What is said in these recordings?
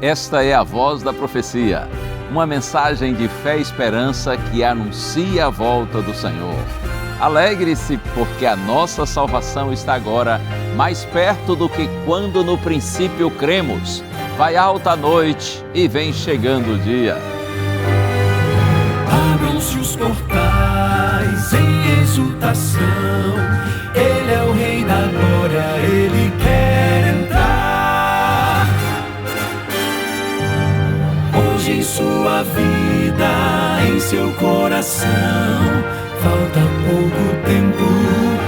Esta é a Voz da Profecia, uma mensagem de fé e esperança que anuncia a volta do Senhor. Alegre-se, porque a nossa salvação está agora mais perto do que quando no princípio cremos. Vai alta a noite e vem chegando o dia. Abrem-se os portais em exultação, Ele é o Rei da glória, Ele quer entrar. Hoje em sua vida, em seu coração, falta pouco tempo,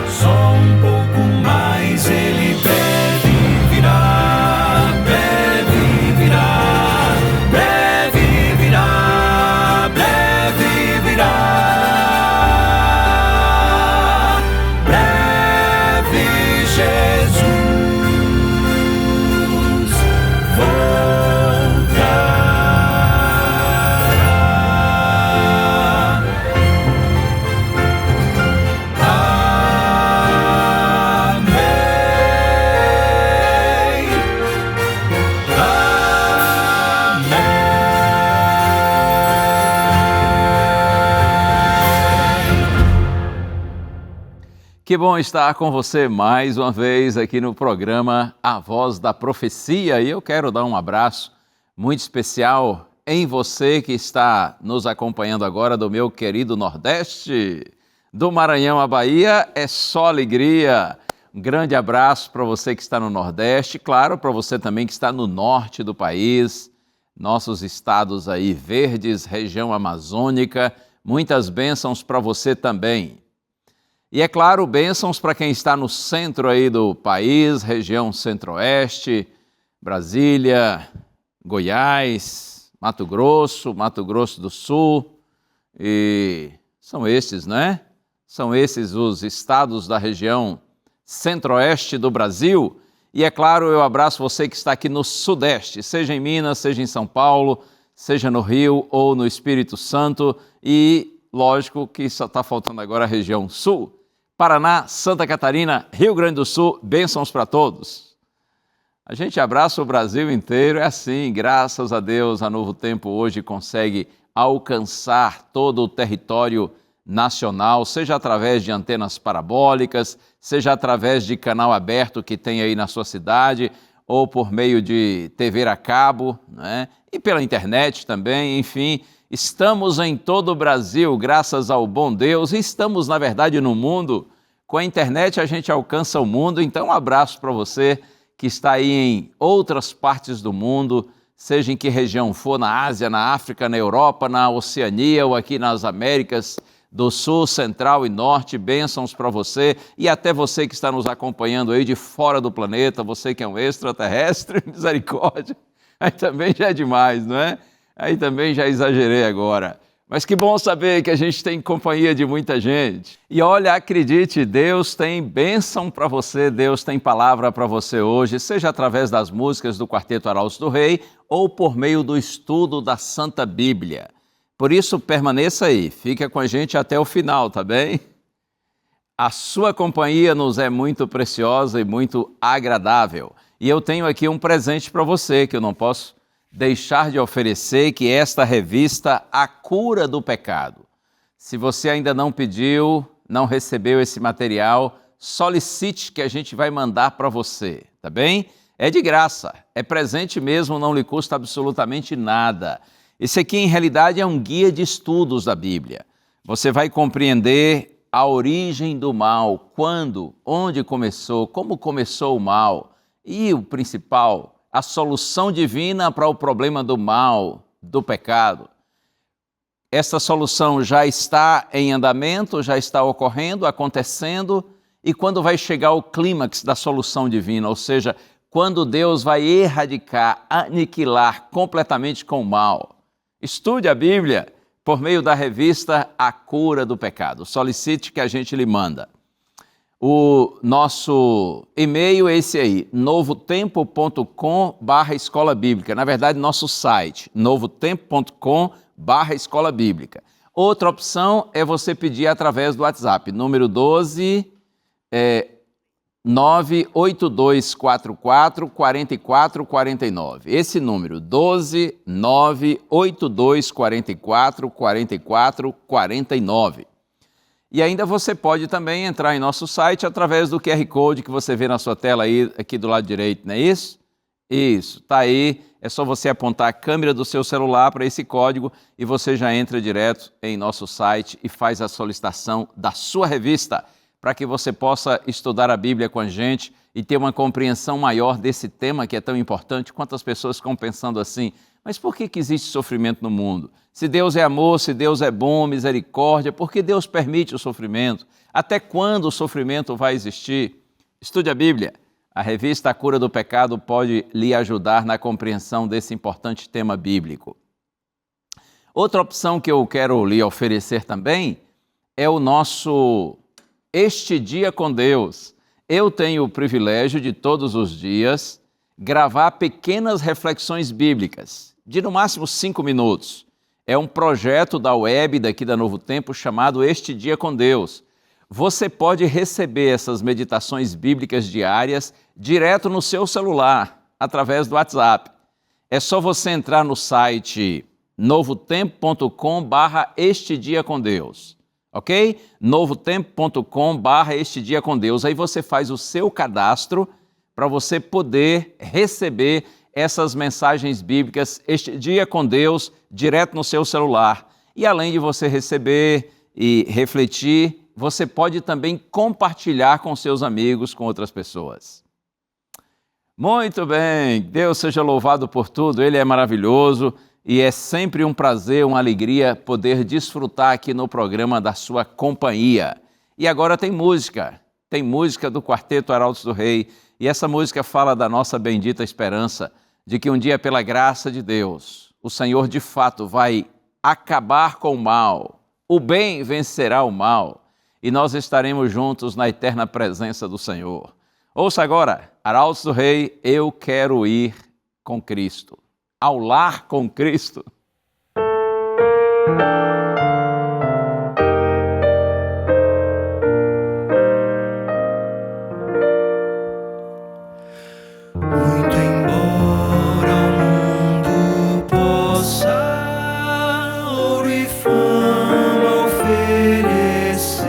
só um pouco mais, Ele deve virar, breve virá, breve virá, breve virá, breve Jesus voltará. Que bom estar com você mais uma vez aqui no programa A Voz da Profecia. E eu quero dar um abraço muito especial em você que está nos acompanhando agora do meu querido Nordeste. Do Maranhão à Bahia é só alegria. Um grande abraço para você que está no Nordeste, claro, para você também que está no norte do país, nossos estados aí verdes, região amazônica, muitas bênçãos para você também. E é claro, bênçãos para quem está no centro aí do país, região centro-oeste, Brasília, Goiás, Mato Grosso do Sul, e são esses, né? São esses os estados da região centro-oeste do Brasil. E é claro, eu abraço você que está aqui no Sudeste, seja em Minas, seja em São Paulo, seja no Rio ou no Espírito Santo, e lógico que só está faltando agora a região Sul. Paraná, Santa Catarina, Rio Grande do Sul, bênçãos para todos. A gente abraça o Brasil inteiro, é assim, graças a Deus, a Novo Tempo hoje consegue alcançar todo o território nacional, seja através de antenas parabólicas, seja através de canal aberto que tem aí na sua cidade, ou por meio de TV a cabo, né? E pela internet também, enfim. Estamos em todo o Brasil, graças ao bom Deus, e estamos, na verdade, no mundo. Com a internet a gente alcança o mundo, então um abraço para você que está aí em outras partes do mundo, seja em que região for, na Ásia, na África, na Europa, na Oceania ou aqui nas Américas do Sul, Central e Norte, bênçãos para você e até você que está nos acompanhando aí de fora do planeta, você que é um extraterrestre, misericórdia, aí também já é demais, não é? Aí também já exagerei agora. Mas que bom saber que a gente tem companhia de muita gente. E olha, acredite, Deus tem bênção para você, Deus tem palavra para você hoje, seja através das músicas do Quarteto Arautos do Rei ou por meio do estudo da Santa Bíblia. Por isso, permaneça aí, fica com a gente até o final, tá bem? A sua companhia nos é muito preciosa e muito agradável. E eu tenho aqui um presente para você que eu não posso deixar de oferecer, que é esta revista A Cura do Pecado. Se você ainda não pediu, não recebeu esse material, solicite que a gente vai mandar para você, tá bem? É de graça, é presente mesmo, não lhe custa absolutamente nada. Esse aqui, em realidade, é um guia de estudos da Bíblia. Você vai compreender a origem do mal, quando, onde começou, como começou o mal e o principal, a solução divina para o problema do mal, do pecado. Essa solução já está em andamento, já está ocorrendo, acontecendo, e quando vai chegar o clímax da solução divina, ou seja, quando Deus vai erradicar, aniquilar completamente com o mal. Estude a Bíblia por meio da revista A Cura do Pecado. Solicite que a gente lhe manda. O nosso e-mail é esse aí, novotempo.com/escola bíblica. Na verdade, nosso site, novotempo.com/escola bíblica. Outra opção é você pedir através do WhatsApp, número 12 98244-4449. Esse número, 12-98244-4449. E ainda você pode também entrar em nosso site através do QR Code que você vê na sua tela aí, aqui do lado direito, não é isso? Isso, tá aí. É só você apontar a câmera do seu celular para esse código e você já entra direto em nosso site e faz a solicitação da sua revista para que você possa estudar a Bíblia com a gente e ter uma compreensão maior desse tema que é tão importante. Quantas pessoas ficam pensando assim, mas por que existe sofrimento no mundo? Se Deus é amor, se Deus é bom, misericórdia, por que Deus permite o sofrimento? Até quando o sofrimento vai existir? Estude a Bíblia. A revista A Cura do Pecado pode lhe ajudar na compreensão desse importante tema bíblico. Outra opção que eu quero lhe oferecer também é o nosso Este Dia com Deus. Eu tenho o privilégio de todos os dias gravar pequenas reflexões bíblicas, de no máximo 5 minutos. É um projeto da web daqui da Novo Tempo chamado Este Dia com Deus. Você pode receber essas meditações bíblicas diárias direto no seu celular, através do WhatsApp. É só você entrar no site novotempo.com/Este Dia com Deus, ok? novotempo.com/Este Dia com Deus. Aí você faz o seu cadastro para você poder receber essas mensagens bíblicas, Este Dia com Deus, direto no seu celular. E além de você receber e refletir, você pode também compartilhar com seus amigos, com outras pessoas. Muito bem, Deus seja louvado por tudo, Ele é maravilhoso e é sempre um prazer, uma alegria poder desfrutar aqui no programa da sua companhia. E agora tem música do Quarteto Arautos do Rei, e essa música fala da nossa bendita esperança de que um dia, pela graça de Deus, o Senhor de fato vai acabar com o mal, o bem vencerá o mal, e nós estaremos juntos na eterna presença do Senhor. Ouça agora, Arautos do Rei, Eu Quero Ir com Cristo. Ao lar com Cristo. Muito embora o mundo possa ouro e fama oferecer,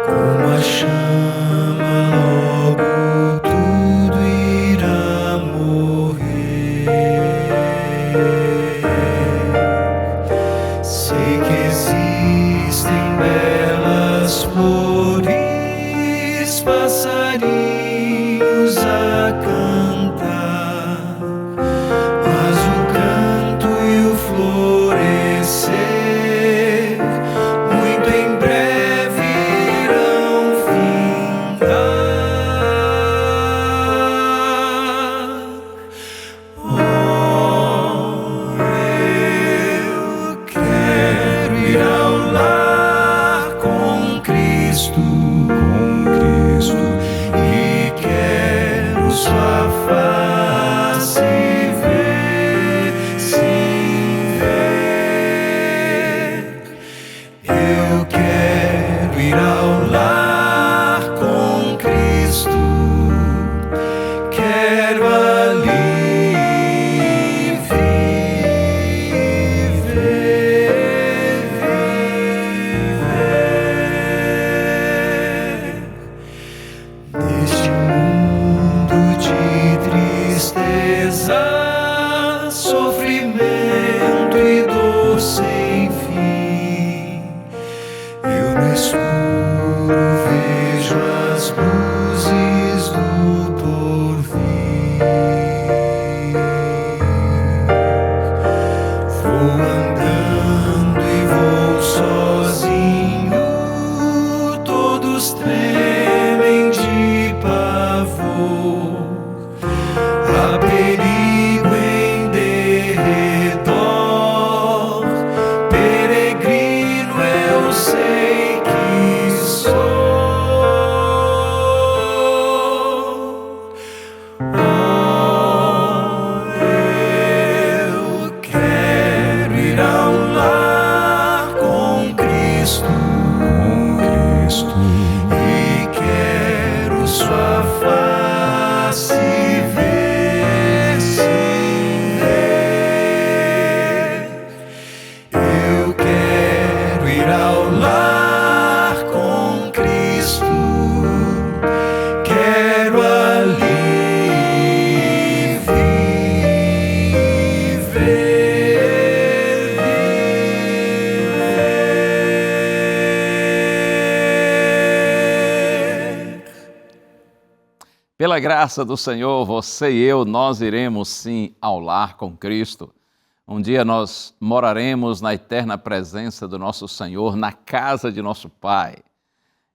como a chama logo tudo irá morrer. Sei que existem belas flores, passarinhos a cantar, mas o canto e o florescer muito em breve irão findar. Oh, eu quero ir ao lar com Cristo, e quero sua face ver, sim ver. Eu quero ir ao lar com Cristo, quero ali viver. Neste mundo de Pela graça do Senhor, você e eu, nós iremos sim ao lar com Cristo. Um dia nós moraremos na eterna presença do nosso Senhor, na casa de nosso Pai.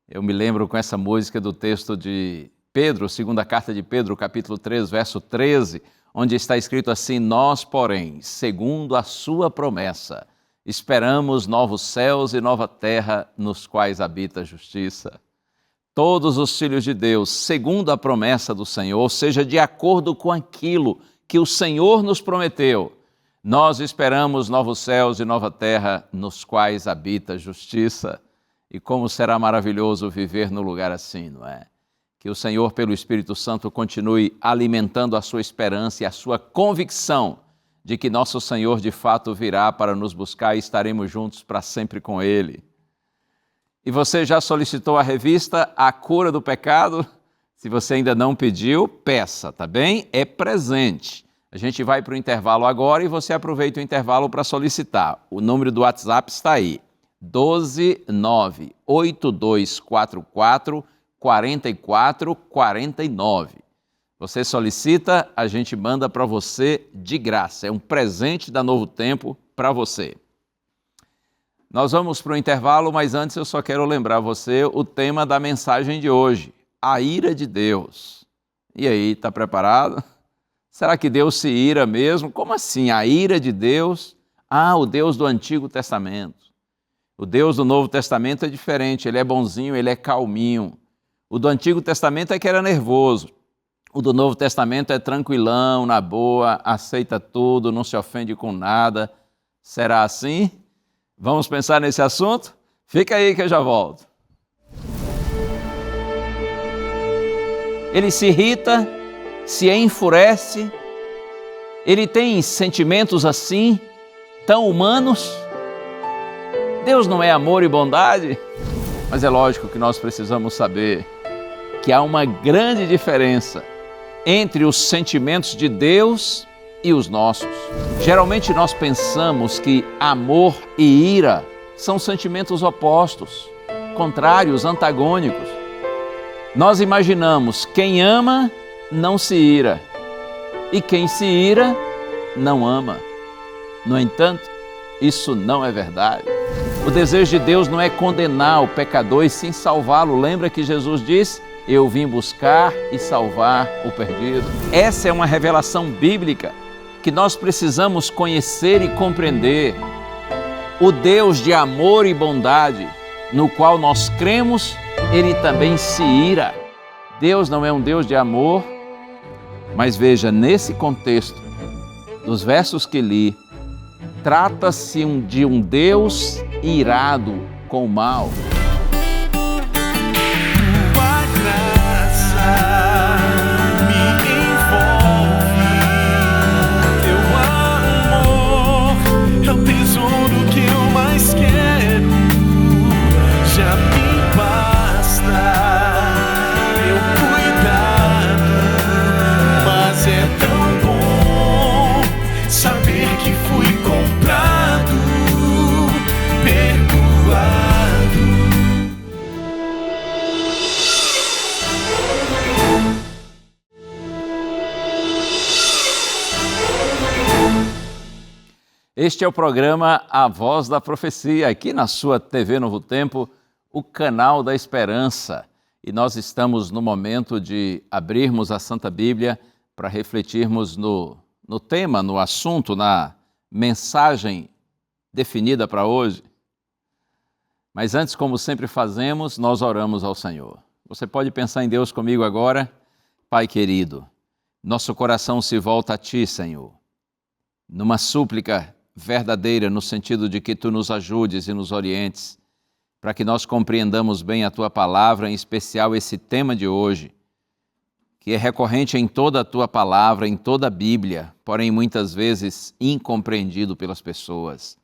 Eu me lembro com essa música do texto de Pedro, segunda carta de Pedro, capítulo 3, verso 13, onde está escrito assim: nós, porém, segundo a sua promessa, esperamos novos céus e nova terra, nos quais habita a justiça. Todos os filhos de Deus, segundo a promessa do Senhor, ou seja, de acordo com aquilo que o Senhor nos prometeu, nós esperamos novos céus e nova terra, nos quais habita a justiça. E como será maravilhoso viver no lugar assim, não é? Que o Senhor, pelo Espírito Santo, continue alimentando a sua esperança e a sua convicção de que nosso Senhor de fato virá para nos buscar e estaremos juntos para sempre com Ele. E você já solicitou a revista A Cura do Pecado? Se você ainda não pediu, peça, tá bem? É presente. A gente vai para o intervalo agora e você aproveita o intervalo para solicitar. O número do WhatsApp está aí, 12982444449. Você solicita, a gente manda para você de graça. É um presente da Novo Tempo para você. Nós vamos para o intervalo, mas antes eu só quero lembrar você o tema da mensagem de hoje, a ira de Deus. E aí, está preparado? Será que Deus se ira mesmo? Como assim, a ira de Deus? Ah, o Deus do Antigo Testamento. O Deus do Novo Testamento é diferente, ele é bonzinho, ele é calminho. O do Antigo Testamento é que era nervoso. O do Novo Testamento é tranquilão, na boa, aceita tudo, não se ofende com nada. Será assim? Vamos pensar nesse assunto? Fica aí que eu já volto. Ele se irrita, se enfurece, ele tem sentimentos assim, tão humanos. Deus não é amor e bondade? Mas é lógico que nós precisamos saber que há uma grande diferença entre os sentimentos de Deus e os nossos. Geralmente nós pensamos que amor e ira são sentimentos opostos, contrários, antagônicos. Nós imaginamos quem ama não se ira e quem se ira não ama. No entanto, isso não é verdade. O desejo de Deus não é condenar o pecador e sim salvá-lo. Lembra que Jesus disse: eu vim buscar e salvar o perdido. Essa é uma revelação bíblica que nós precisamos conhecer e compreender. O Deus de amor e bondade, no qual nós cremos, ele também se ira. Deus não é um Deus de amor, mas veja, nesse contexto, dos versos que li, trata-se de um Deus irado com o mal. Este é o programa A Voz da Profecia, aqui na sua TV Novo Tempo, o canal da esperança. E nós estamos no momento de abrirmos a Santa Bíblia para refletirmos no tema, no assunto, na mensagem definida para hoje. Mas antes, como sempre fazemos, nós oramos ao Senhor. Você pode pensar em Deus comigo agora? Pai querido, nosso coração se volta a Ti, Senhor, numa súplica verdadeira, no sentido de que Tu nos ajudes e nos orientes, para que nós compreendamos bem a Tua palavra, em especial esse tema de hoje, que é recorrente em toda a Tua palavra, em toda a Bíblia, porém muitas vezes incompreendido pelas pessoas.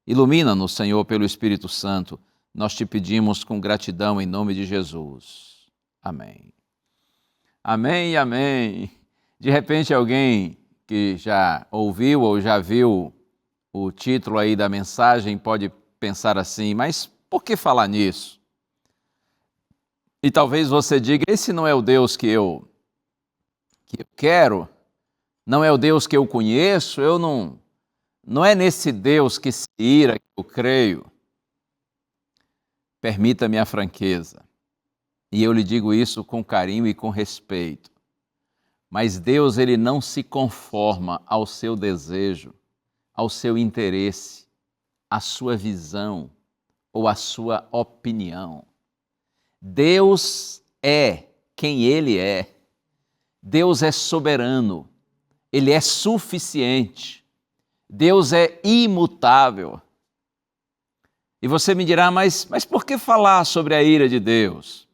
Ilumina-nos, Senhor, pelo Espírito Santo, nós Te pedimos com gratidão em nome de Jesus. Amém. Amém e amém. De repente alguém que já ouviu ou já viu o título aí da mensagem pode pensar assim, mas por que falar nisso? E talvez você diga, esse não é o Deus que eu que eu quero, não é o Deus que eu conheço, não é nesse Deus que se ira que eu creio. Permita-me a franqueza, e eu lhe digo isso com carinho e com respeito. Mas Deus, ele não se conforma ao seu desejo, ao seu interesse, à sua visão ou à sua opinião. Deus é quem ele é. Deus é soberano, ele é suficiente. Deus é imutável. E você me dirá, mas por que falar sobre a ira de Deus?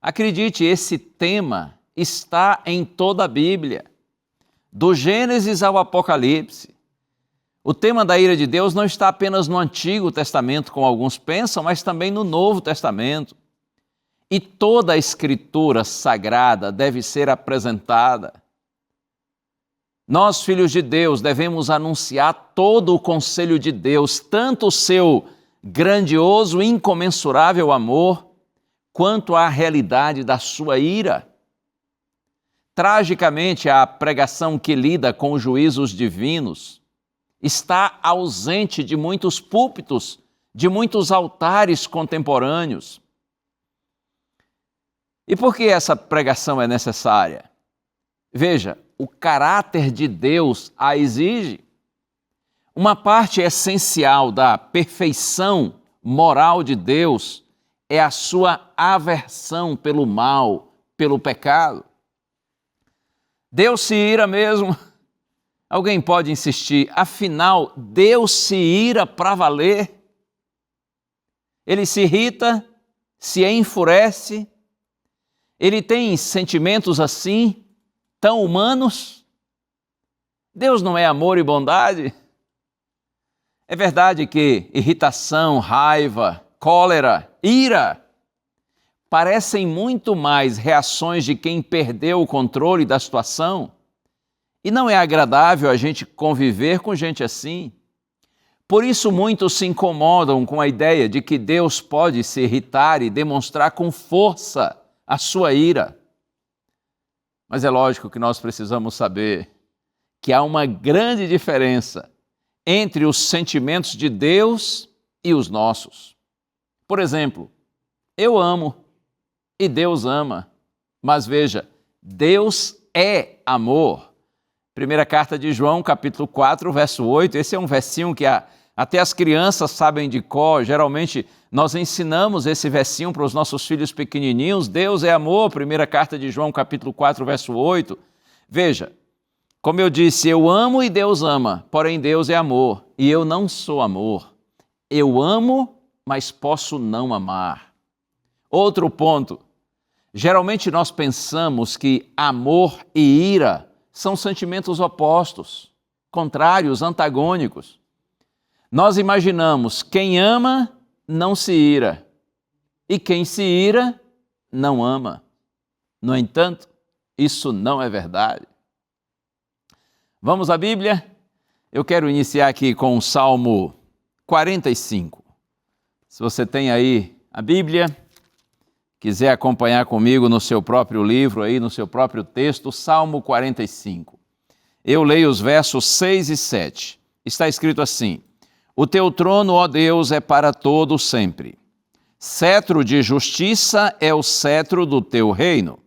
Acredite, esse tema está em toda a Bíblia, do Gênesis ao Apocalipse. O tema da ira de Deus não está apenas no Antigo Testamento, como alguns pensam, mas também no Novo Testamento. E toda a Escritura Sagrada deve ser apresentada. Nós, filhos de Deus, devemos anunciar todo o conselho de Deus, tanto o seu grandioso e incomensurável amor, quanto a realidade da sua ira. Tragicamente, a pregação que lida com os juízos divinos está ausente de muitos púlpitos, de muitos altares contemporâneos. E por que essa pregação é necessária? Veja, o caráter de Deus a exige. Uma parte essencial da perfeição moral de Deus é a sua aversão pelo mal, pelo pecado. Deus se ira mesmo. Alguém pode insistir, afinal, Deus se ira para valer. Ele se irrita, se enfurece. Ele tem sentimentos assim, tão humanos. Deus não é amor e bondade? É verdade que irritação, raiva, cólera, ira parecem muito mais reações de quem perdeu o controle da situação, e não é agradável a gente conviver com gente assim. Por isso muitos se incomodam com a ideia de que Deus pode se irritar e demonstrar com força a sua ira. Mas é lógico que nós precisamos saber que há uma grande diferença entre os sentimentos de Deus e os nossos. Por exemplo, eu amo e Deus ama, mas veja, Deus é amor. Primeira carta de João, capítulo 4, verso 8, esse é um versinho que até as crianças sabem de cor. Geralmente nós ensinamos esse versinho para os nossos filhos pequenininhos. Deus é amor, primeira carta de João, capítulo 4, verso 8. Veja, como eu disse, eu amo e Deus ama, porém Deus é amor, e eu não sou amor. Eu amo, mas posso não amar. Outro ponto, geralmente nós pensamos que amor e ira são sentimentos opostos, contrários, antagônicos. Nós imaginamos quem ama não se ira e quem se ira não ama. No entanto, isso não é verdade. Vamos à Bíblia? Eu quero iniciar aqui com o Salmo 45. Se você tem aí a Bíblia, quiser acompanhar comigo no seu próprio livro, aí no seu próprio texto, Salmo 45. Eu leio os versos 6 e 7. Está escrito assim: O teu trono, ó Deus, é para todo sempre. Cetro de justiça é o cetro do teu reino.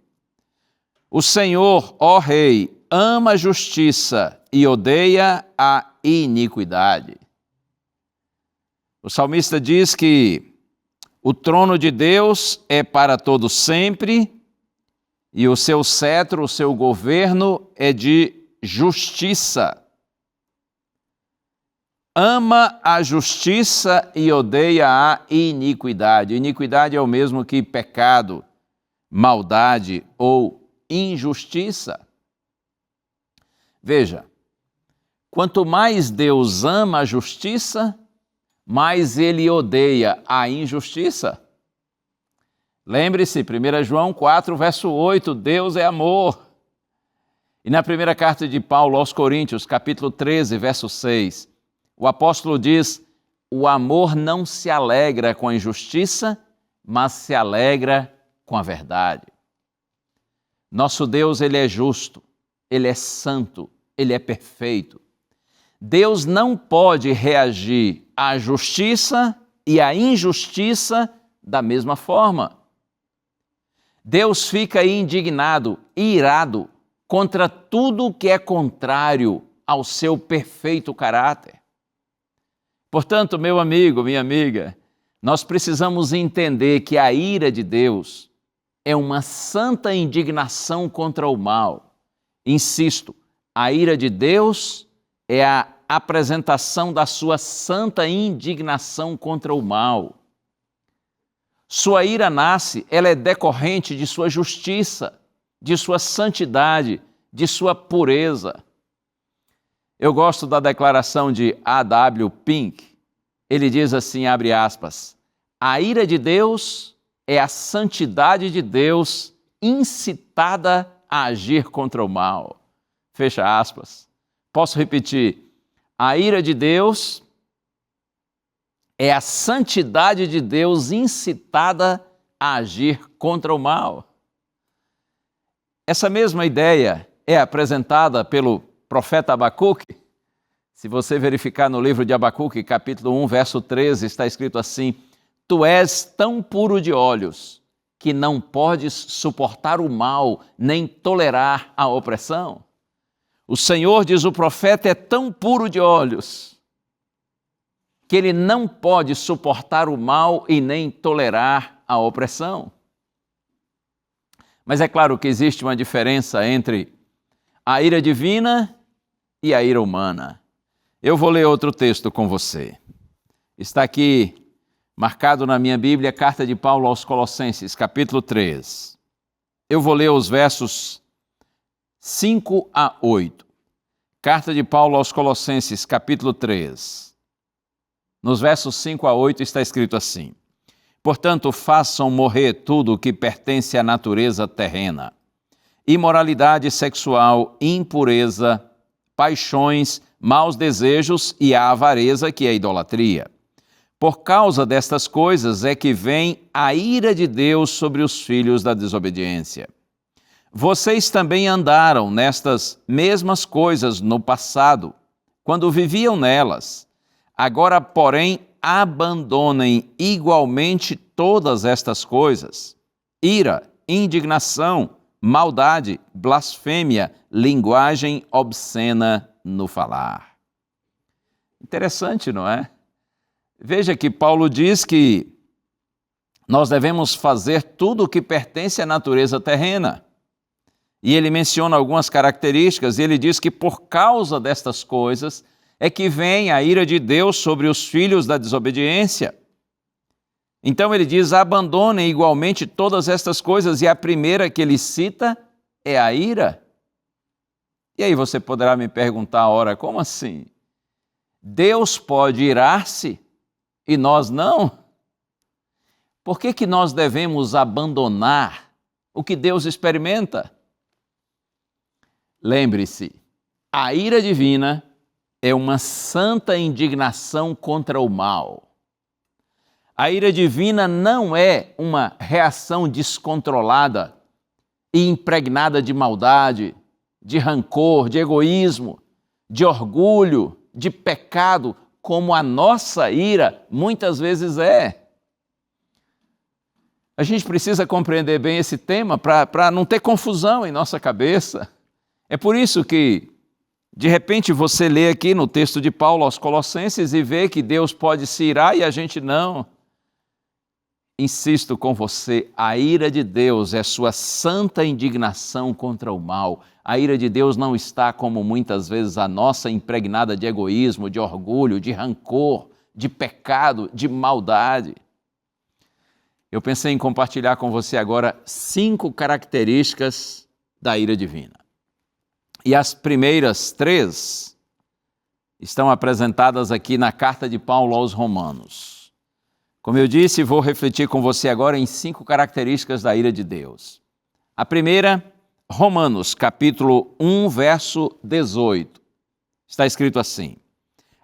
O Senhor, ó Rei, ama a justiça e odeia a iniquidade. O salmista diz que o trono de Deus é para todo sempre e o seu cetro, o seu governo é de justiça. Ama a justiça e odeia a iniquidade. Iniquidade é o mesmo que pecado, maldade ou injustiça. Veja, quanto mais Deus ama a justiça, mais ele odeia a injustiça. Lembre-se, 1 João 4, verso 8, Deus é amor. E na primeira carta de Paulo aos Coríntios, capítulo 13, verso 6, o apóstolo diz: o amor não se alegra com a injustiça, mas se alegra com a verdade. Nosso Deus, ele é justo. Ele é santo, Ele é perfeito. Deus não pode reagir à justiça e à injustiça da mesma forma. Deus fica indignado, irado contra tudo que é contrário ao seu perfeito caráter. Portanto, meu amigo, minha amiga, nós precisamos entender que a ira de Deus é uma santa indignação contra o mal. Insisto, a ira de Deus é a apresentação da sua santa indignação contra o mal. Sua ira nasce, ela é decorrente de sua justiça, de sua santidade, de sua pureza. Eu gosto da declaração de A.W. Pink. Ele diz assim, abre aspas, a ira de Deus é a santidade de Deus incitada a agir contra o mal. Fecha aspas. Posso repetir? A ira de Deus é a santidade de Deus incitada a agir contra o mal. Essa mesma ideia é apresentada pelo profeta Abacuque. Se você verificar no livro de Abacuque, capítulo 1, verso 13, está escrito assim, tu és tão puro de olhos que não podes suportar o mal, nem tolerar a opressão. O Senhor, diz o profeta, é tão puro de olhos que ele não pode suportar o mal e nem tolerar a opressão. Mas é claro que existe uma diferença entre a ira divina e a ira humana. Eu vou ler outro texto com você. Está aqui marcado na minha Bíblia, carta de Paulo aos Colossenses, capítulo 3. Eu vou ler os versos 5 a 8. Carta de Paulo aos Colossenses, capítulo 3. Nos versos 5 a 8 está escrito assim, portanto, façam morrer tudo o que pertence à natureza terrena, imoralidade sexual, impureza, paixões, maus desejos e a avareza, que é a idolatria. Por causa destas coisas é que vem a ira de Deus sobre os filhos da desobediência. Vocês também andaram nestas mesmas coisas no passado, quando viviam nelas. Agora, porém, abandonem igualmente todas estas coisas: ira, indignação, maldade, blasfêmia, linguagem obscena no falar. Interessante, não é? Veja que Paulo diz que nós devemos fazer tudo o que pertence à natureza terrena. E ele menciona algumas características, e ele diz que por causa destas coisas é que vem a ira de Deus sobre os filhos da desobediência. Então ele diz, abandonem igualmente todas estas coisas, e a primeira que ele cita é a ira. E aí você poderá me perguntar, ora, como assim? Deus pode irar-se e nós não? Por que nós devemos abandonar o que Deus experimenta? Lembre-se, a ira divina é uma santa indignação contra o mal. A ira divina não é uma reação descontrolada e impregnada de maldade, de rancor, de egoísmo, de orgulho, de pecado, como a nossa ira muitas vezes é. A gente precisa compreender bem esse tema para não ter confusão em nossa cabeça. É por isso que, de repente, você lê aqui no texto de Paulo aos Colossenses e vê que Deus pode se irar e a gente não. Insisto com você, a ira de Deus é sua santa indignação contra o mal. A ira de Deus não está, como muitas vezes a nossa, impregnada de egoísmo, de orgulho, de rancor, de pecado, de maldade. Eu pensei em compartilhar com você agora 5 características da ira divina. E as primeiras 3 estão apresentadas aqui na carta de Paulo aos Romanos. Como eu disse, vou refletir com você agora em 5 características da ira de Deus. A primeira, Romanos, capítulo 1, verso 18. Está escrito assim: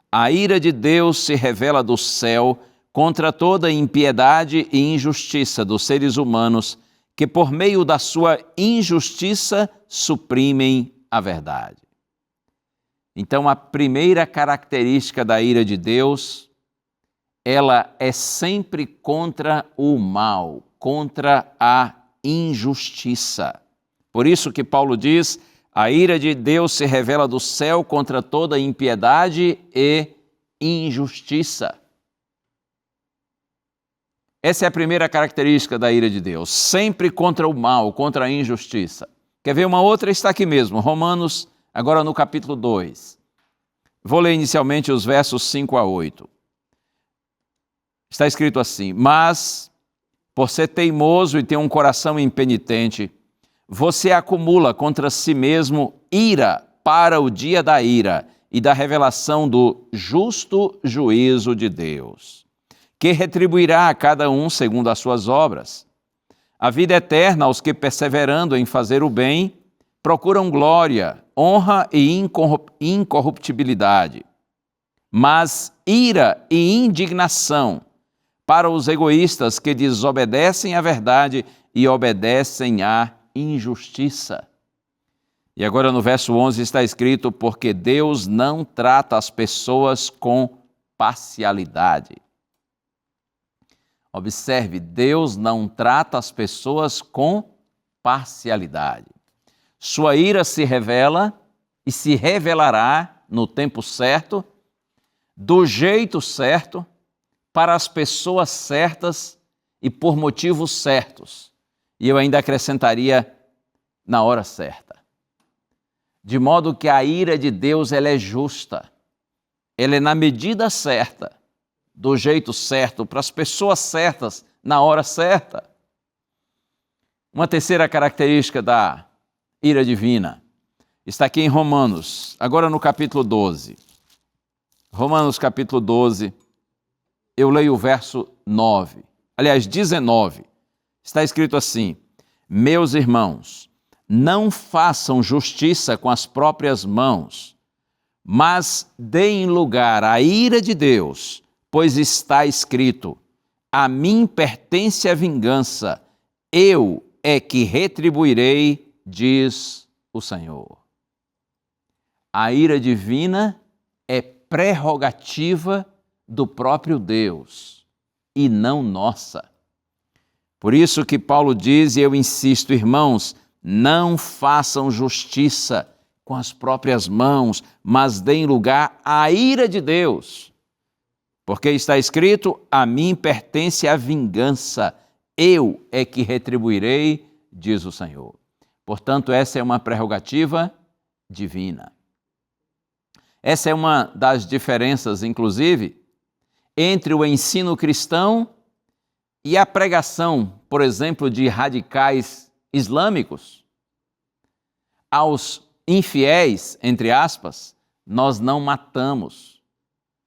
a ira de Deus se revela do céu contra toda impiedade e injustiça dos seres humanos que, por meio da sua injustiça, suprimem a verdade. Então, a primeira característica da ira de Deus, ela é sempre contra o mal, contra a injustiça. Por isso que Paulo diz, a ira de Deus se revela do céu contra toda impiedade e injustiça. Essa é a primeira característica da ira de Deus, sempre contra o mal, contra a injustiça. Quer ver uma outra? Está aqui mesmo, Romanos, agora no capítulo 2. Vou ler inicialmente os versos 5 a 8. Está escrito assim: mas, por ser teimoso e ter um coração impenitente, você acumula contra si mesmo ira para o dia da ira e da revelação do justo juízo de Deus, que retribuirá a cada um segundo as suas obras. A vida eterna aos que, perseverando em fazer o bem, procuram glória, honra e incorruptibilidade. Mas ira e indignação para os egoístas que desobedecem à verdade e obedecem à injustiça. E agora no verso 11 está escrito, porque Deus não trata as pessoas com parcialidade. Observe, Deus não trata as pessoas com parcialidade. Sua ira se revela e se revelará no tempo certo, do jeito certo, para as pessoas certas e por motivos certos. E eu ainda acrescentaria, na hora certa. De modo que a ira de Deus, ela é justa. Ela é na medida certa, do jeito certo, para as pessoas certas, na hora certa. Uma terceira característica da ira divina está aqui em Romanos, agora no capítulo 12. Romanos capítulo 12, eu leio o verso 9, aliás, 19. Está escrito assim: meus irmãos, não façam justiça com as próprias mãos, mas deem lugar à ira de Deus, pois está escrito: a mim pertence a vingança, eu é que retribuirei, diz o Senhor. A ira divina é prerrogativa do próprio Deus e não nossa. Por isso que Paulo diz, e eu insisto, irmãos, não façam justiça com as próprias mãos, mas deem lugar à ira de Deus. Porque está escrito, a mim pertence a vingança, eu é que retribuirei, diz o Senhor. Portanto, essa é uma prerrogativa divina. Essa é uma das diferenças, inclusive, entre o ensino cristão e a pregação, por exemplo, de radicais islâmicos. Aos infiéis, entre aspas, nós não matamos,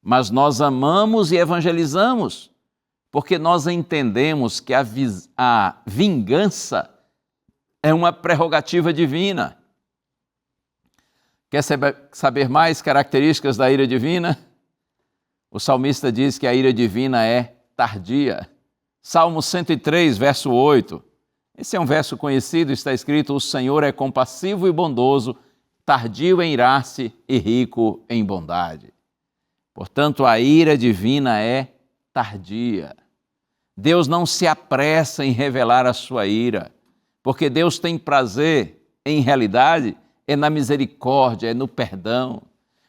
mas nós amamos e evangelizamos, porque nós entendemos que a vingança é uma prerrogativa divina. Quer saber mais características da ira divina? O salmista diz que a ira divina é tardia. Salmo 103, verso 8. Esse é um verso conhecido, está escrito: o Senhor é compassivo e bondoso, tardio em irar-se e rico em bondade. Portanto, a ira divina é tardia. Deus não se apressa em revelar a sua ira, porque Deus tem prazer, em realidade, é na misericórdia, é no perdão.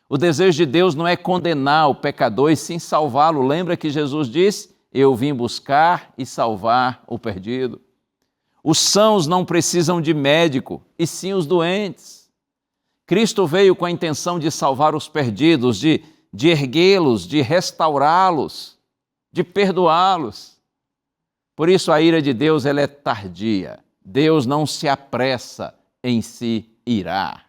O desejo de Deus não é condenar o pecador, e sim salvá-lo. Lembra que Jesus disse: eu vim buscar e salvar o perdido. Os sãos não precisam de médico, e sim os doentes. Cristo veio com a intenção de salvar os perdidos, de erguê-los, de restaurá-los, de perdoá-los. Por isso a ira de Deus, ela é tardia. Deus não se apressa em se irar.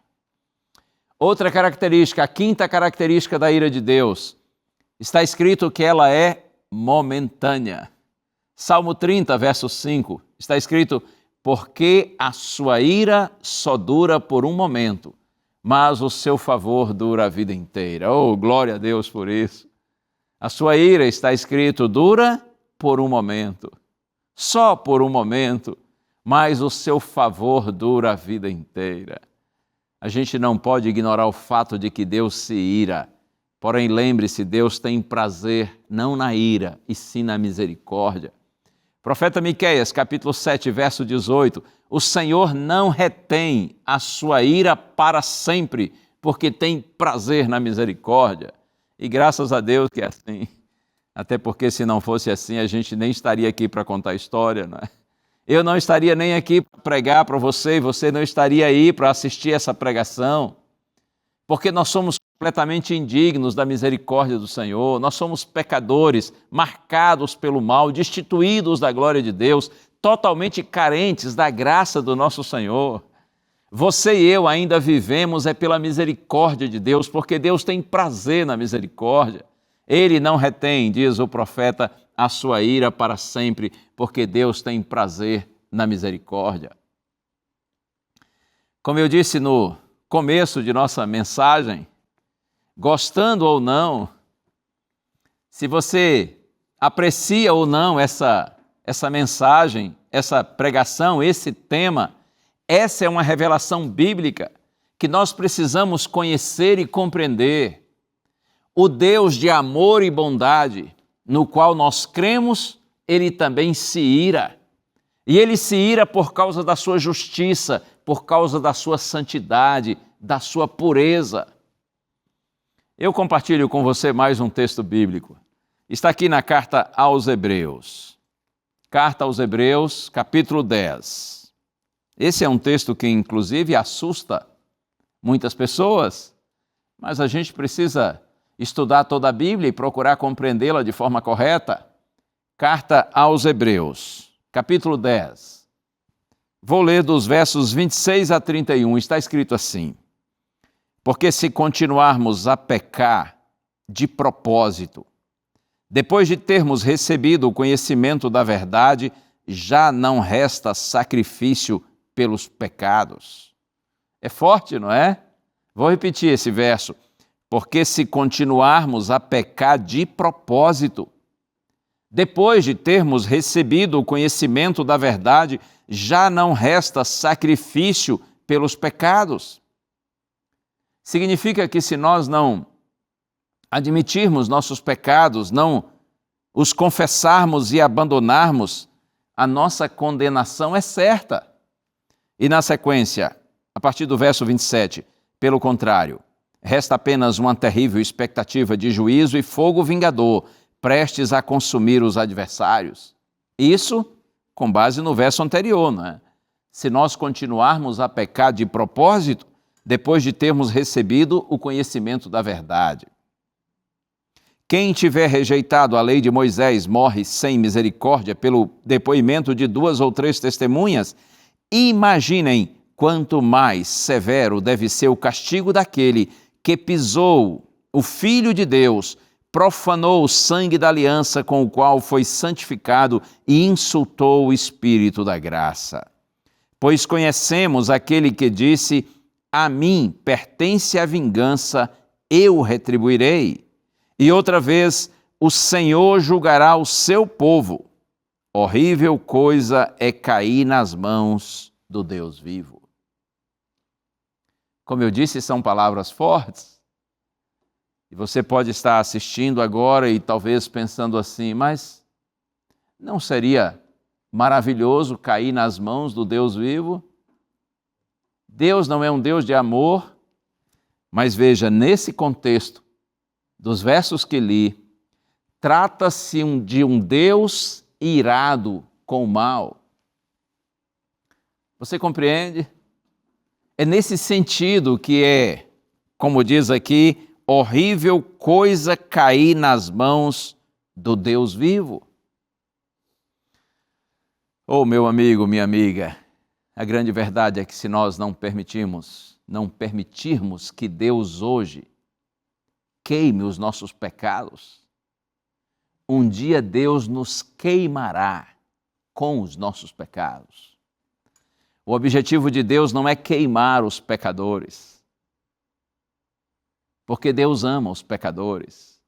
Outra característica, a quinta característica da ira de Deus, está escrito que ela é momentânea. Salmo 30, verso 5, está escrito: porque a sua ira só dura por um momento, mas o seu favor dura a vida inteira. Oh, glória a Deus por isso. A sua ira, está escrito, dura por um momento, só por um momento, mas o seu favor dura a vida inteira. A gente não pode ignorar o fato de que Deus se ira. Porém, lembre-se, Deus tem prazer não na ira, e sim na misericórdia. Profeta Miqueias, capítulo 7, verso 18, o Senhor não retém a sua ira para sempre, porque tem prazer na misericórdia. E graças a Deus que é assim. Até porque se não fosse assim, a gente nem estaria aqui para contar a história, não é? Eu não estaria nem aqui para pregar para você, e você não estaria aí para assistir essa pregação, porque nós somos completamente indignos da misericórdia do Senhor, nós somos pecadores, marcados pelo mal, destituídos da glória de Deus, totalmente carentes da graça do nosso Senhor. Você e eu ainda vivemos pela misericórdia de Deus, porque Deus tem prazer na misericórdia. Ele não retém, diz o profeta, a sua ira para sempre, porque Deus tem prazer na misericórdia. Como eu disse no começo de nossa mensagem, gostando ou não, se você aprecia ou não essa mensagem, essa pregação, esse tema, essa é uma revelação bíblica que nós precisamos conhecer e compreender. O Deus de amor e bondade, no qual nós cremos, ele também se ira. E ele se ira por causa da sua justiça, por causa da sua santidade, da sua pureza. Eu compartilho com você mais um texto bíblico. Está aqui na carta aos Hebreus. Carta aos Hebreus, capítulo 10. Esse é um texto que, inclusive, assusta muitas pessoas, mas a gente precisa estudar toda a Bíblia e procurar compreendê-la de forma correta. Carta aos Hebreus, capítulo 10. Vou ler dos versos 26 a 31. Está escrito assim: porque se continuarmos a pecar de propósito, depois de termos recebido o conhecimento da verdade, já não resta sacrifício pelos pecados. É forte, não é? Vou repetir esse verso. Porque se continuarmos a pecar de propósito, depois de termos recebido o conhecimento da verdade, já não resta sacrifício pelos pecados. Significa que se nós não admitirmos nossos pecados, não os confessarmos e abandonarmos, a nossa condenação é certa. E na sequência, a partir do verso 27, pelo contrário, resta apenas uma terrível expectativa de juízo e fogo vingador, prestes a consumir os adversários. Isso com base no verso anterior, não é? Se nós continuarmos a pecar de propósito, depois de termos recebido o conhecimento da verdade. Quem tiver rejeitado a lei de Moisés morre sem misericórdia pelo depoimento de 2 ou 3 testemunhas. Imaginem quanto mais severo deve ser o castigo daquele que pisou o Filho de Deus, profanou o sangue da aliança com o qual foi santificado e insultou o Espírito da graça. Pois conhecemos aquele que disse: a mim pertence a vingança, eu retribuirei. E outra vez, o Senhor julgará o seu povo. Horrível coisa é cair nas mãos do Deus vivo. Como eu disse, são palavras fortes. E você pode estar assistindo agora e talvez pensando assim, mas não seria maravilhoso cair nas mãos do Deus vivo? Deus não é um Deus de amor, mas veja, nesse contexto dos versos que li, trata-se de um Deus irado com o mal. Você compreende? É nesse sentido que é, como diz aqui, horrível coisa cair nas mãos do Deus vivo. Oh, meu amigo, minha amiga, a grande verdade é que se nós não permitirmos que Deus hoje queime os nossos pecados, um dia Deus nos queimará com os nossos pecados. O objetivo de Deus não é queimar os pecadores, porque Deus ama os pecadores,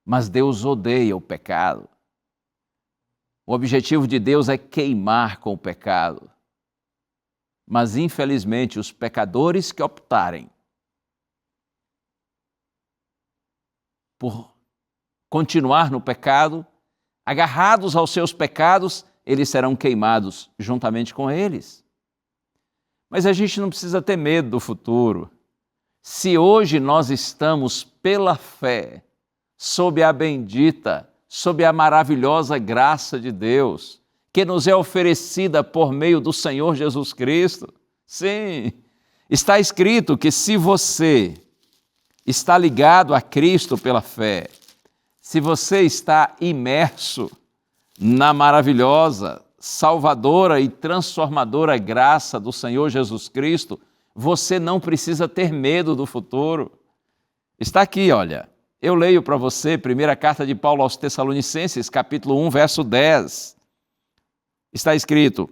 mas Deus odeia o pecado. O objetivo de Deus é queimar com o pecado. Mas, infelizmente, os pecadores que optarem por continuar no pecado, agarrados aos seus pecados, eles serão queimados juntamente com eles. Mas a gente não precisa ter medo do futuro. Se hoje nós estamos pela fé, sob a bendita, sob a maravilhosa graça de Deus, que nos é oferecida por meio do Senhor Jesus Cristo. Sim, está escrito que se você está ligado a Cristo pela fé, se você está imerso na maravilhosa, salvadora e transformadora graça do Senhor Jesus Cristo, você não precisa ter medo do futuro. Está aqui, olha, eu leio para você, primeira carta de Paulo aos Tessalonicenses, capítulo 1, verso 10. Está escrito: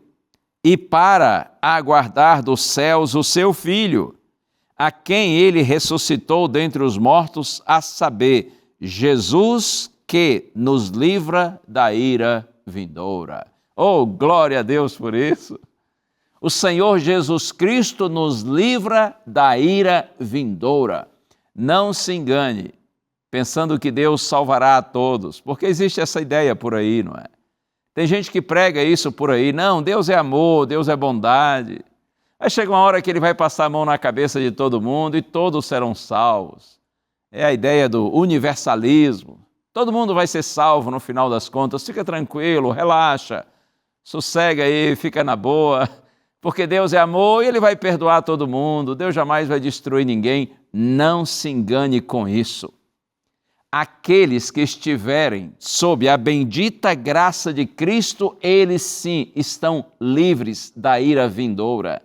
e para aguardar dos céus o seu Filho, a quem ele ressuscitou dentre os mortos, a saber, Jesus, que nos livra da ira vindoura. Oh, glória a Deus por isso! O Senhor Jesus Cristo nos livra da ira vindoura. Não se engane, pensando que Deus salvará a todos, porque existe essa ideia por aí, não é? Tem gente que prega isso por aí, não, Deus é amor, Deus é bondade. Aí chega uma hora que ele vai passar a mão na cabeça de todo mundo e todos serão salvos. É a ideia do universalismo. Todo mundo vai ser salvo no final das contas, fica tranquilo, relaxa, sossega aí, fica na boa, porque Deus é amor e Ele vai perdoar todo mundo, Deus jamais vai destruir ninguém. Não se engane com isso. Aqueles que estiverem sob a bendita graça de Cristo, eles sim estão livres da ira vindoura,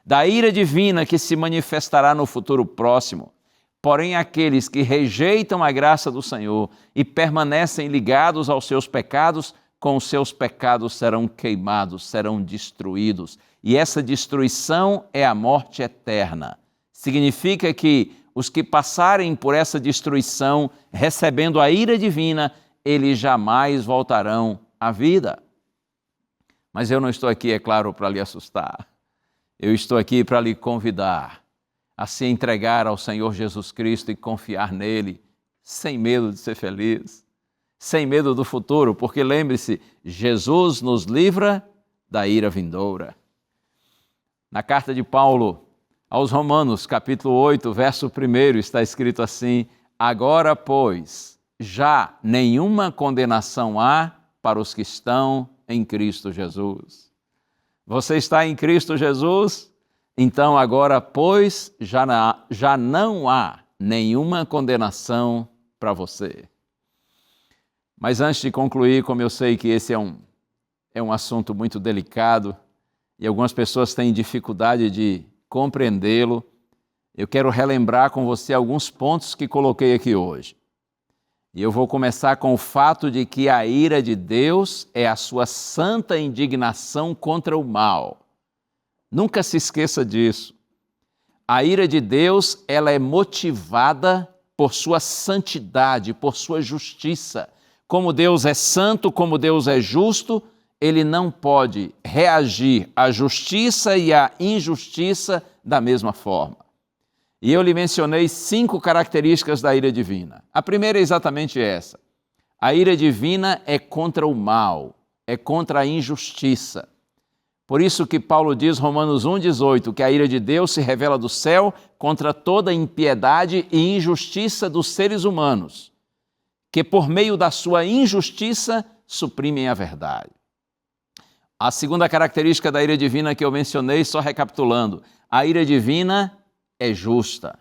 da ira divina que se manifestará no futuro próximo. Porém, aqueles que rejeitam a graça do Senhor e permanecem ligados aos seus pecados, com os seus pecados serão queimados, serão destruídos. E essa destruição é a morte eterna. Significa que os que passarem por essa destruição, recebendo a ira divina, eles jamais voltarão à vida. Mas eu não estou aqui, é claro, para lhe assustar. Eu estou aqui para lhe convidar a se entregar ao Senhor Jesus Cristo e confiar nele, sem medo de ser feliz, sem medo do futuro, porque lembre-se, Jesus nos livra da ira vindoura. Na carta de Paulo aos Romanos, capítulo 8, verso 1, está escrito assim: agora, pois, já nenhuma condenação há para os que estão em Cristo Jesus. Você está em Cristo Jesus? Então, agora, pois, já não há nenhuma condenação para você. Mas antes de concluir, como eu sei que esse é um assunto muito delicado e algumas pessoas têm dificuldade de compreendê-lo, eu quero relembrar com você alguns pontos que coloquei aqui hoje. E eu vou começar com o fato de que a ira de Deus é a sua santa indignação contra o mal. Nunca se esqueça disso. A ira de Deus, ela é motivada por sua santidade, por sua justiça. Como Deus é santo, como Deus é justo, ele não pode reagir à justiça e à injustiça da mesma forma. E eu lhe mencionei 5 características da ira divina. A primeira é exatamente essa. A ira divina é contra o mal, é contra a injustiça. Por isso que Paulo diz, Romanos 1,18, que a ira de Deus se revela do céu contra toda impiedade e injustiça dos seres humanos, que por meio da sua injustiça suprimem a verdade. A segunda característica da ira divina que eu mencionei, só recapitulando, a ira divina é justa.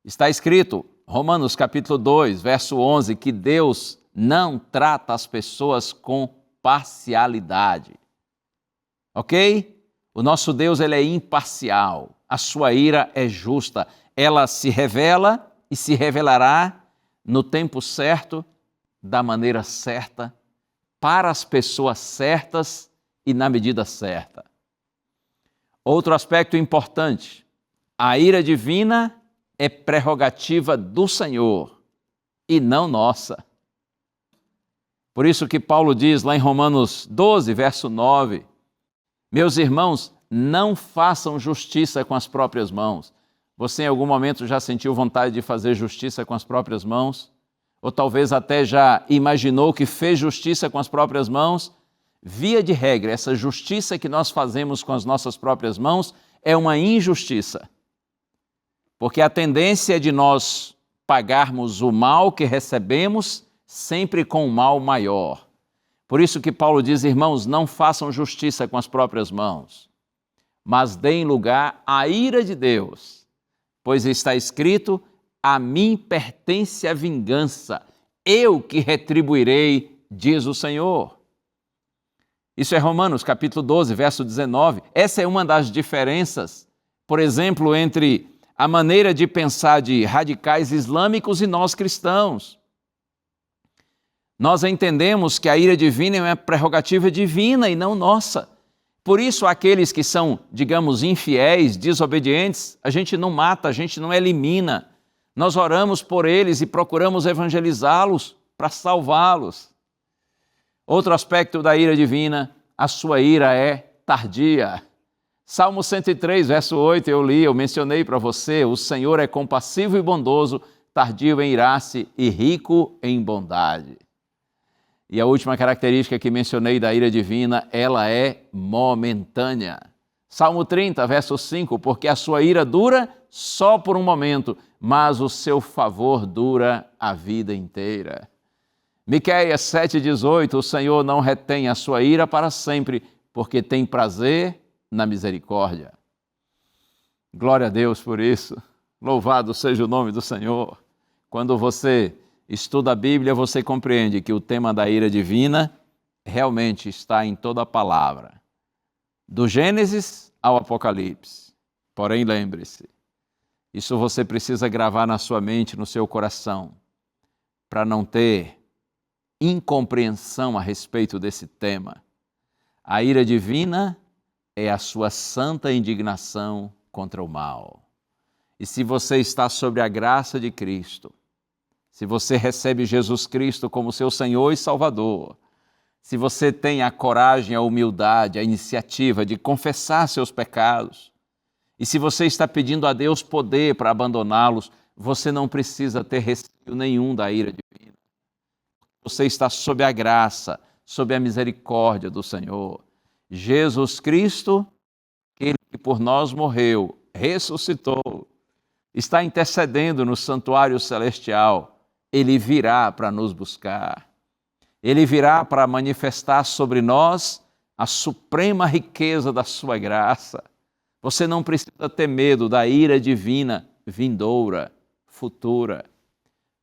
Está escrito, Romanos capítulo 2, verso 11, que Deus não trata as pessoas com parcialidade. Ok? O nosso Deus, ele é imparcial. A sua ira é justa. Ela se revela e se revelará no tempo certo, da maneira certa, para as pessoas certas e na medida certa. Outro aspecto importante, a ira divina é prerrogativa do Senhor e não nossa. Por isso que Paulo diz lá em Romanos 12, verso 9, meus irmãos, não façam justiça com as próprias mãos. Você em algum momento já sentiu vontade de fazer justiça com as próprias mãos? Ou talvez até já imaginou que fez justiça com as próprias mãos? Via de regra, essa justiça que nós fazemos com as nossas próprias mãos é uma injustiça. Porque a tendência é de nós pagarmos o mal que recebemos sempre com um mal maior. Por isso que Paulo diz, irmãos, não façam justiça com as próprias mãos, mas deem lugar à ira de Deus, pois está escrito, a mim pertence a vingança, eu que retribuirei, diz o Senhor. Isso é Romanos capítulo 12, verso 19. Essa é uma das diferenças, por exemplo, entre a maneira de pensar de radicais islâmicos e nós cristãos. Nós entendemos que a ira divina é uma prerrogativa divina e não nossa. Por isso, aqueles que são, digamos, infiéis, desobedientes, a gente não mata, a gente não elimina. Nós oramos por eles e procuramos evangelizá-los para salvá-los. Outro aspecto da ira divina, a sua ira é tardia. Salmo 103, verso 8, eu mencionei para você, o Senhor é compassivo e bondoso, tardio em irar-se e rico em bondade. E a última característica que mencionei da ira divina, ela é momentânea. Salmo 30, verso 5, porque a sua ira dura só por um momento, mas o seu favor dura a vida inteira. Miqueias 7,18, o Senhor não retém a sua ira para sempre, porque tem prazer na misericórdia. Glória a Deus por isso. Louvado seja o nome do Senhor. Quando você estuda a Bíblia, você compreende que o tema da ira divina realmente está em toda a palavra. Do Gênesis ao Apocalipse. Porém, lembre-se, isso você precisa gravar na sua mente, no seu coração, para não ter incompreensão a respeito desse tema. A ira divina é a sua santa indignação contra o mal. E se você está sob a graça de Cristo, se você recebe Jesus Cristo como seu Senhor e Salvador, se você tem a coragem, a humildade, a iniciativa de confessar seus pecados, e se você está pedindo a Deus poder para abandoná-los, você não precisa ter receio nenhum da ira divina. Você está sob a graça, sob a misericórdia do Senhor. Jesus Cristo, aquele que por nós morreu, ressuscitou, está intercedendo no santuário celestial. Ele virá para nos buscar. Ele virá para manifestar sobre nós a suprema riqueza da sua graça. Você não precisa ter medo da ira divina vindoura, futura,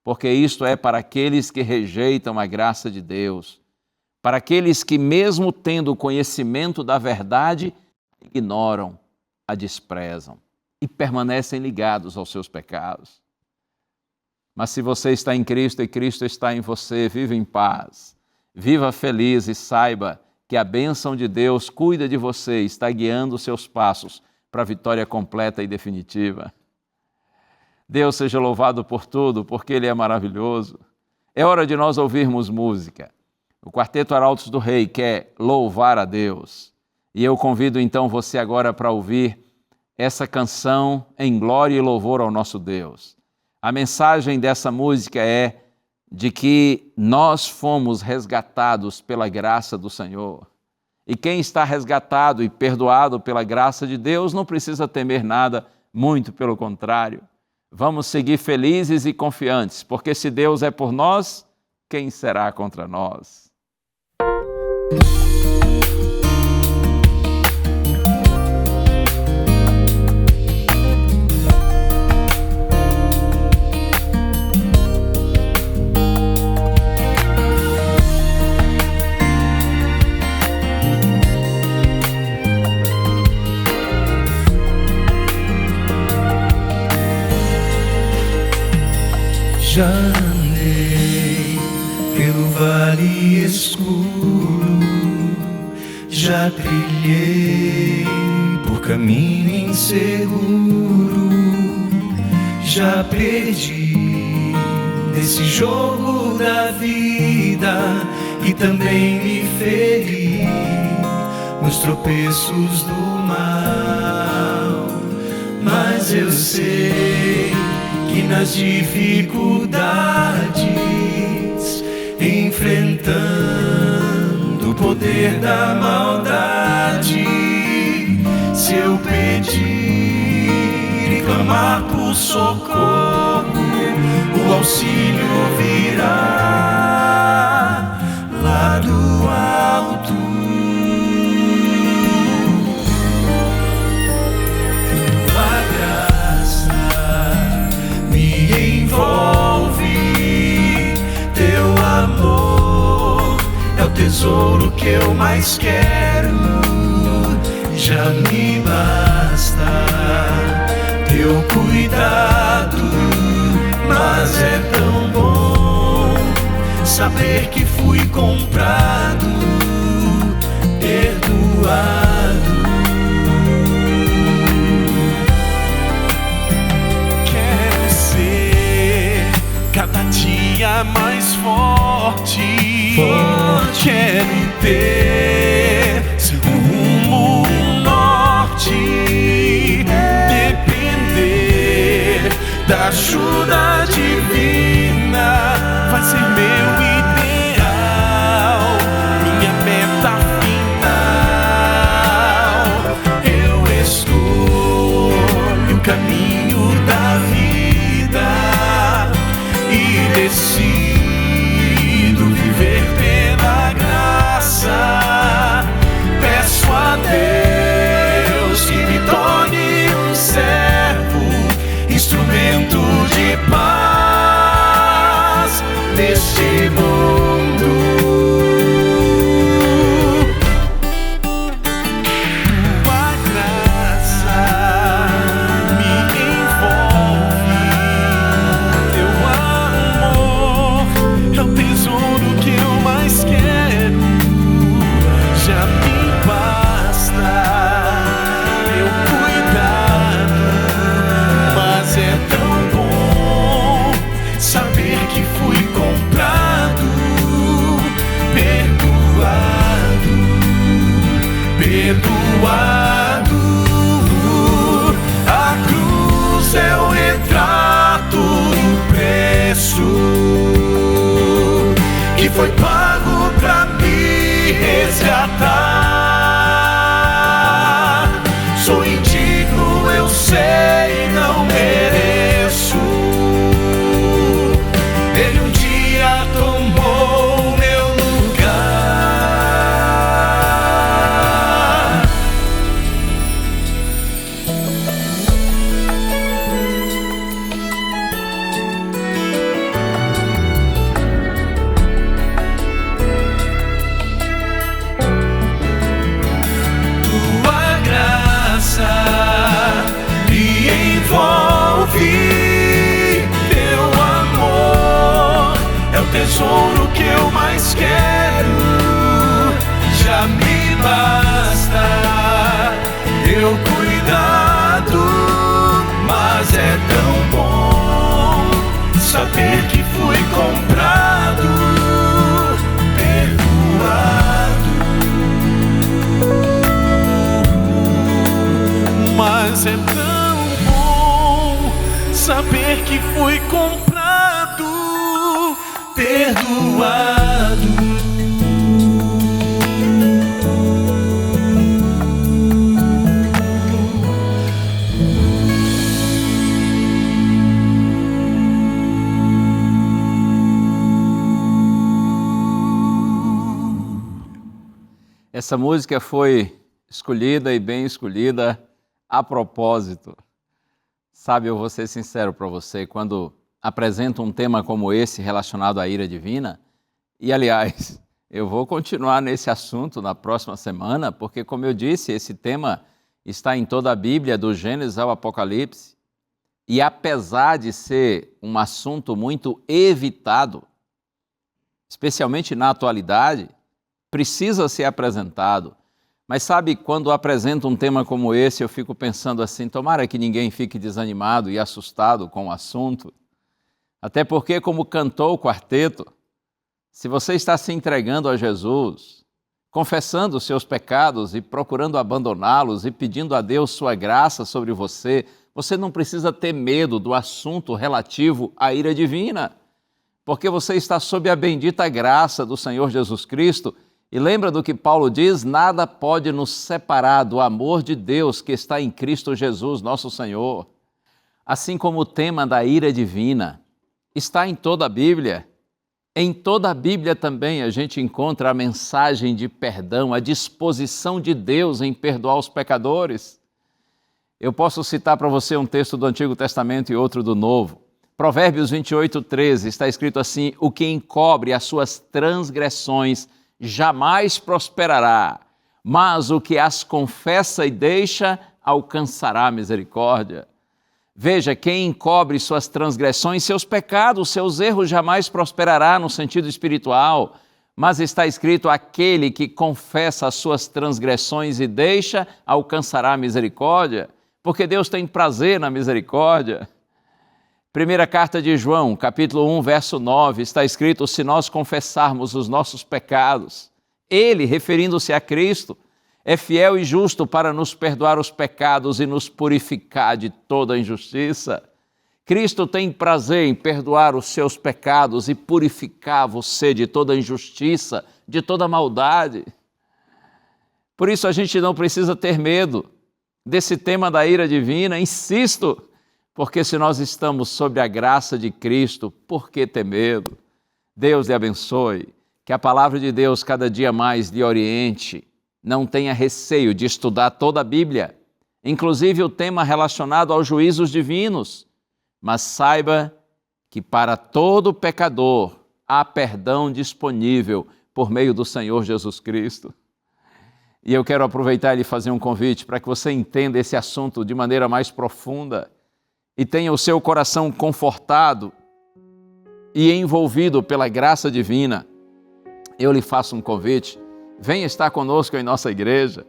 porque isto é para aqueles que rejeitam a graça de Deus, para aqueles que, mesmo tendo conhecimento da verdade, ignoram, a desprezam e permanecem ligados aos seus pecados. Mas se você está em Cristo e Cristo está em você, viva em paz, viva feliz e saiba que a bênção de Deus cuida de você, está guiando os seus passos para a vitória completa e definitiva. Deus seja louvado por tudo, porque Ele é maravilhoso. É hora de nós ouvirmos música. O Quarteto Arautos do Rei quer louvar a Deus. E eu convido então você agora para ouvir essa canção em glória e louvor ao nosso Deus. A mensagem dessa música é de que nós fomos resgatados pela graça do Senhor. E quem está resgatado e perdoado pela graça de Deus não precisa temer nada, muito pelo contrário. Vamos seguir felizes e confiantes, porque se Deus é por nós, quem será contra nós? Já andei pelo vale escuro, já trilhei por caminho inseguro, já perdi nesse jogo da vida e também me feri, nos tropeços do mal, mas eu sei que nas dificuldades, enfrentando o poder da maldade, se eu pedir e clamar por socorro, o auxílio virá lá do alto. A graça me envolve, teu amor é o tesouro que eu mais quero. Já me basta teu cuidado, mas é tão bom saber que fui comprado, perdoado. Quero ser cada dia mais forte, quero ter um rumo norte, depender da ajuda divina, vai ser meu ideal, minha meta final. Eu escolho o caminho da vida e decido viver pela graça. Peço a Deus que me torne um servo, instrumento de paz neste mundo. Tua graça me envolve, teu amor é o tesouro que eu mais quero. Já me basta teu cuidado, mas é tão bom saber que fui comprado, perdoado, perdoado. A cruz é o retrato do preço que foi pago pra me resgatar. Sou indigno, eu sei, não mereço. Ele um dia tomou meu lugar. Tua graça me envolve, teu amor é o tesouro que eu mais quero. Já me basta teu cuidado, mas é tão bom saber que fui comprado, perdoado. Mas é tão bom saber que fui comprado, perdoado. Essa música foi escolhida e bem escolhida a propósito. Sabe, eu vou ser sincero para você, quando apresento um tema como esse relacionado à ira divina, e aliás, eu vou continuar nesse assunto na próxima semana, porque, como eu disse, esse tema está em toda a Bíblia, do Gênesis ao Apocalipse, e apesar de ser um assunto muito evitado, especialmente na atualidade, precisa ser apresentado. Mas sabe, quando apresento um tema como esse, eu fico pensando assim, tomara que ninguém fique desanimado e assustado com o assunto. Até porque, como cantou o quarteto, se você está se entregando a Jesus, confessando os seus pecados e procurando abandoná-los e pedindo a Deus sua graça sobre você, você não precisa ter medo do assunto relativo à ira divina, porque você está sob a bendita graça do Senhor Jesus Cristo. E lembra do que Paulo diz? Nada pode nos separar do amor de Deus que está em Cristo Jesus, nosso Senhor. Assim como o tema da ira divina está em toda a Bíblia, em toda a Bíblia também a gente encontra a mensagem de perdão, a disposição de Deus em perdoar os pecadores. Eu posso citar para você um texto do Antigo Testamento e outro do Novo. Provérbios 28:13 está escrito assim: o que encobre as suas transgressões jamais prosperará, mas o que as confessa e deixa alcançará misericórdia. Veja, quem encobre suas transgressões, seus pecados, seus erros jamais prosperará no sentido espiritual, mas está escrito: aquele que confessa as suas transgressões e deixa alcançará misericórdia, porque Deus tem prazer na misericórdia. Primeira carta de João, capítulo 1, verso 9, está escrito: se nós confessarmos os nossos pecados, Ele, referindo-se a Cristo, é fiel e justo para nos perdoar os pecados e nos purificar de toda injustiça. Cristo tem prazer em perdoar os seus pecados e purificar você de toda injustiça, de toda maldade. Por isso a gente não precisa ter medo desse tema da ira divina, insisto, porque se nós estamos sob a graça de Cristo, por que ter medo? Deus lhe abençoe, que a palavra de Deus cada dia mais lhe oriente. Não tenha receio de estudar toda a Bíblia, inclusive o tema relacionado aos juízos divinos, mas saiba que para todo pecador há perdão disponível por meio do Senhor Jesus Cristo. E eu quero aproveitar e lhe fazer um convite para que você entenda esse assunto de maneira mais profunda e tenha o seu coração confortado e envolvido pela graça divina. Eu lhe faço um convite: venha estar conosco em nossa igreja.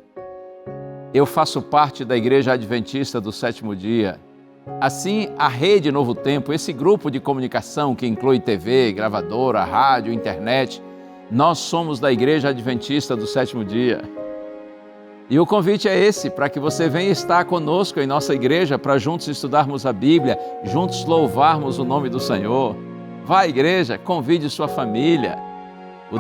Eu faço parte da Igreja Adventista do Sétimo Dia. Assim, a Rede Novo Tempo, esse grupo de comunicação que inclui TV, gravadora, rádio, internet, nós somos da Igreja Adventista do Sétimo Dia. E o convite é esse, para que você venha estar conosco em nossa igreja, para juntos estudarmos a Bíblia, juntos louvarmos o nome do Senhor. Vá à igreja, convide sua família. O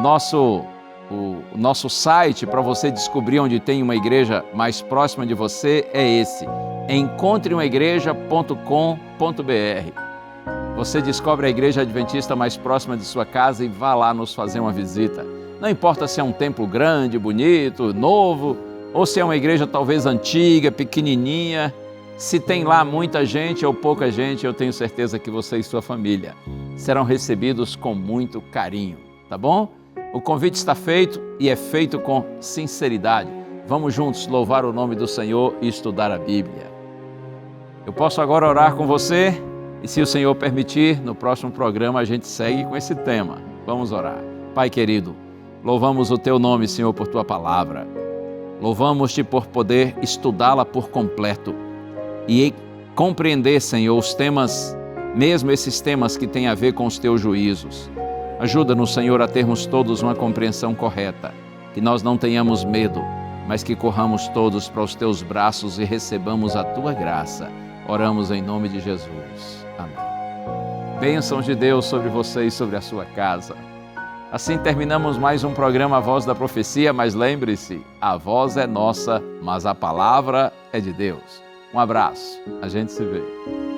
nosso site para você descobrir onde tem uma igreja mais próxima de você é esse: encontreumaigreja.com.br. Você descobre a igreja adventista mais próxima de sua casa e vá lá nos fazer uma visita. Não importa se é um templo grande, bonito, novo, ou se é uma igreja talvez antiga, pequenininha, se tem lá muita gente ou pouca gente, eu tenho certeza que você e sua família serão recebidos com muito carinho, tá bom? O convite está feito e é feito com sinceridade. Vamos juntos louvar o nome do Senhor e estudar a Bíblia. Eu posso agora orar com você e, se o Senhor permitir, no próximo programa a gente segue com esse tema. Vamos orar. Pai querido, louvamos o Teu nome, Senhor, por Tua palavra. Louvamos-Te por poder estudá-la por completo e compreender, Senhor, os temas, mesmo esses temas que têm a ver com os Teus juízos. Ajuda-nos, Senhor, a termos todos uma compreensão correta, que nós não tenhamos medo, mas que corramos todos para os Teus braços e recebamos a Tua graça. Oramos em nome de Jesus. Amém. Bênçãos de Deus sobre você e sobre a sua casa. Assim terminamos mais um programa A Voz da Profecia, mas lembre-se, a voz é nossa, mas a palavra é de Deus. Um abraço, a gente se vê.